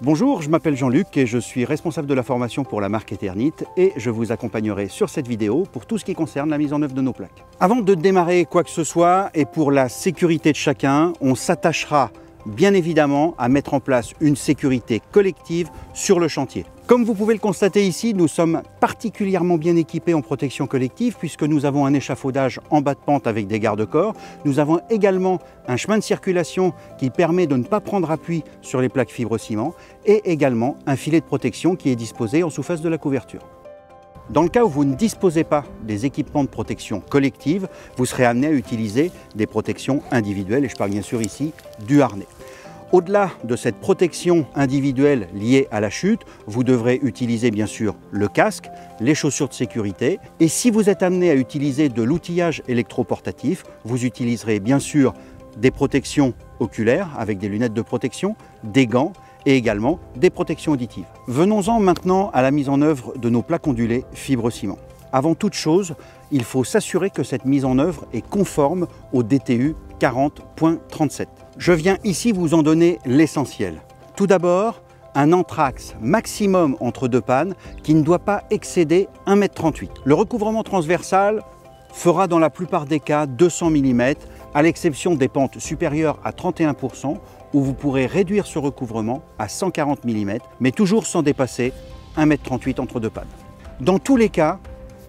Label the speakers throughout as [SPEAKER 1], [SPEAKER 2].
[SPEAKER 1] Bonjour, je m'appelle Jean-Luc et je suis responsable de la formation pour la marque Eternit et je vous accompagnerai sur cette vidéo pour tout ce qui concerne la mise en œuvre de nos plaques. Avant de démarrer quoi que ce soit et pour la sécurité de chacun, on s'attachera bien évidemment à mettre en place une sécurité collective sur le chantier. Comme vous pouvez le constater ici, nous sommes particulièrement bien équipés en protection collective puisque nous avons un échafaudage en bas de pente avec des garde-corps. Nous avons également un chemin de circulation qui permet de ne pas prendre appui sur les plaques fibre-ciment et également un filet de protection qui est disposé en sous-face de la couverture. Dans le cas où vous ne disposez pas des équipements de protection collective, vous serez amené à utiliser des protections individuelles et je parle bien sûr ici du harnais. Au-delà de cette protection individuelle liée à la chute, vous devrez utiliser bien sûr le casque, les chaussures de sécurité et si vous êtes amené à utiliser de l'outillage électroportatif, vous utiliserez bien sûr des protections oculaires avec des lunettes de protection, des gants et également des protections auditives. Venons-en maintenant à la mise en œuvre de nos plaques ondulées fibre-ciment. Avant toute chose, il faut s'assurer que cette mise en œuvre est conforme au DTU 40.37. Je viens ici vous en donner l'essentiel. Tout d'abord, un anthrax maximum entre deux pannes qui ne doit pas excéder 1,38 m. Le recouvrement transversal fera dans la plupart des cas 200 mm, à l'exception des pentes supérieures à 31%, où vous pourrez réduire ce recouvrement à 140 mm, mais toujours sans dépasser 1,38 m entre deux pannes. Dans tous les cas,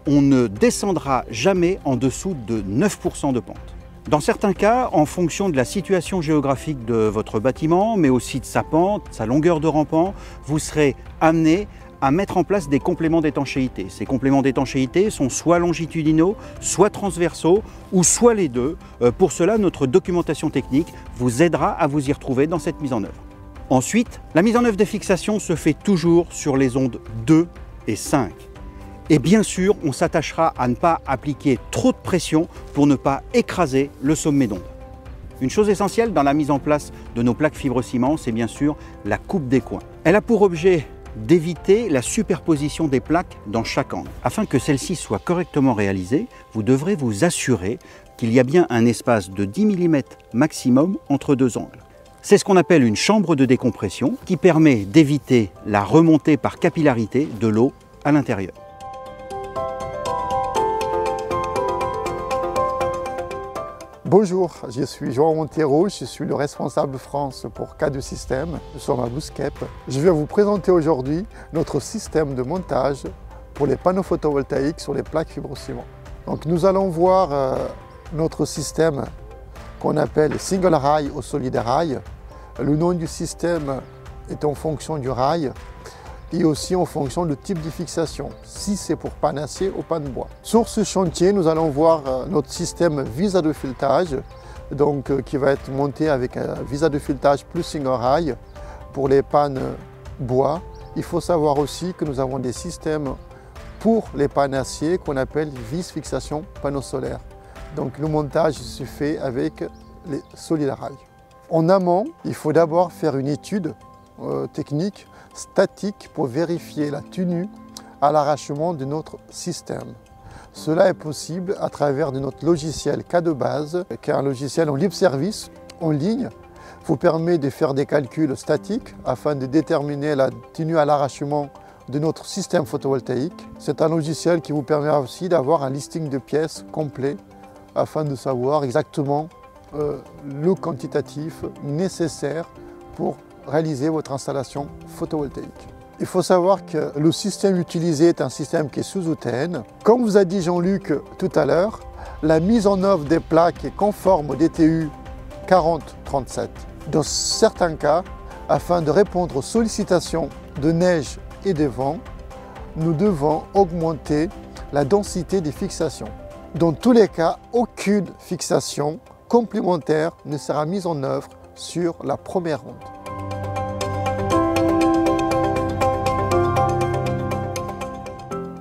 [SPEAKER 1] on ne descendra jamais en dessous de 9% de pente. Dans certains cas, en fonction de la situation géographique de votre bâtiment, mais aussi de sa pente, sa longueur de rampant, vous serez amené à mettre en place des compléments d'étanchéité. Ces compléments d'étanchéité sont soit longitudinaux, soit transversaux, ou soit les deux. Pour cela, notre documentation technique vous aidera à vous y retrouver dans cette mise en œuvre. Ensuite, la mise en œuvre des fixations se fait toujours sur les ondes 2 et 5. Et bien sûr, on s'attachera à ne pas appliquer trop de pression pour ne pas écraser le sommet d'onde. Une chose essentielle dans la mise en place de nos plaques fibre-ciment, c'est bien sûr la coupe des coins. Elle a pour objet d'éviter la superposition des plaques dans chaque angle. Afin que celle-ci soit correctement réalisée, vous devrez vous assurer qu'il y a bien un espace de 10 mm maximum entre deux angles. C'est ce qu'on appelle une chambre de décompression qui permet d'éviter la remontée par capillarité de l'eau à l'intérieur.
[SPEAKER 2] Bonjour, je suis João Monteiro, je suis le responsable France pour K2 System. Nous sommes à Bousquep. Je vais vous présenter aujourd'hui notre système de montage pour les panneaux photovoltaïques sur les plaques fibre-ciment. Donc nous allons voir notre système qu'on appelle Single Rail ou Solid Rail. Le nom du système est en fonction du rail et aussi en fonction du type de fixation, si c'est pour panne acier ou panne bois. Sur ce chantier, nous allons voir notre système visa de filetage, qui va être monté avec un visa de filetage plus single rail pour les pannes bois. Il faut savoir aussi que nous avons des systèmes pour les pannes acier qu'on appelle vis fixation panneau solaire. Donc le montage se fait avec les solid rails. En amont, il faut d'abord faire une étude technique statique pour vérifier la tenue à l'arrachement de notre système. Cela est possible à travers de notre logiciel K de base, qui est un logiciel en libre service, en ligne, vous permet de faire des calculs statiques afin de déterminer la tenue à l'arrachement de notre système photovoltaïque. C'est un logiciel qui vous permet aussi d'avoir un listing de pièces complet afin de savoir exactement le quantitatif nécessaire pour réaliser votre installation photovoltaïque. Il faut savoir que le système utilisé est un système qui est sous OTN. Comme vous a dit Jean-Luc tout à l'heure, la mise en œuvre des plaques est conforme au DTU 4037. Dans certains cas, afin de répondre aux sollicitations de neige et de vent, nous devons augmenter la densité des fixations. Dans tous les cas, aucune fixation complémentaire ne sera mise en œuvre sur la première onde.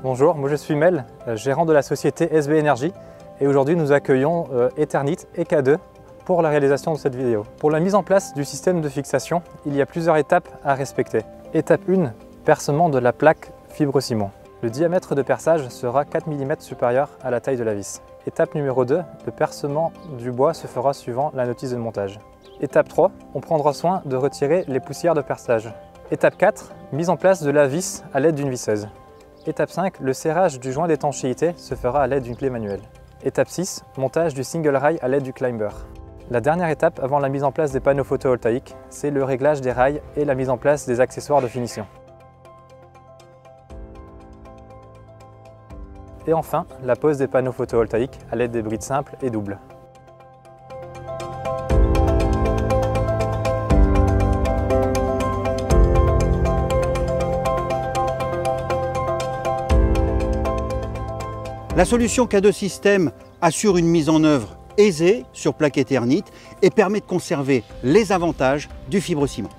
[SPEAKER 3] Bonjour, moi je suis Mel, gérant de la société SB Energy et aujourd'hui nous accueillons Eternit et K2 pour la réalisation de cette vidéo. Pour la mise en place du système de fixation, il y a plusieurs étapes à respecter. Étape 1, percement de la plaque fibre-ciment. Le diamètre de perçage sera 4 mm supérieur à la taille de la vis. Étape numéro 2, le percement du bois se fera suivant la notice de montage. Étape 3, on prendra soin de retirer les poussières de perçage. Étape 4, mise en place de la vis à l'aide d'une visseuse. Étape 5, le serrage du joint d'étanchéité se fera à l'aide d'une clé manuelle. Étape 6, montage du single rail à l'aide du climber. La dernière étape avant la mise en place des panneaux photovoltaïques, c'est le réglage des rails et la mise en place des accessoires de finition. Et enfin, la pose des panneaux photovoltaïques à l'aide des brides simples et doubles.
[SPEAKER 1] La solution K2 System assure une mise en œuvre aisée sur plaque Eternit et permet de conserver les avantages du fibre ciment.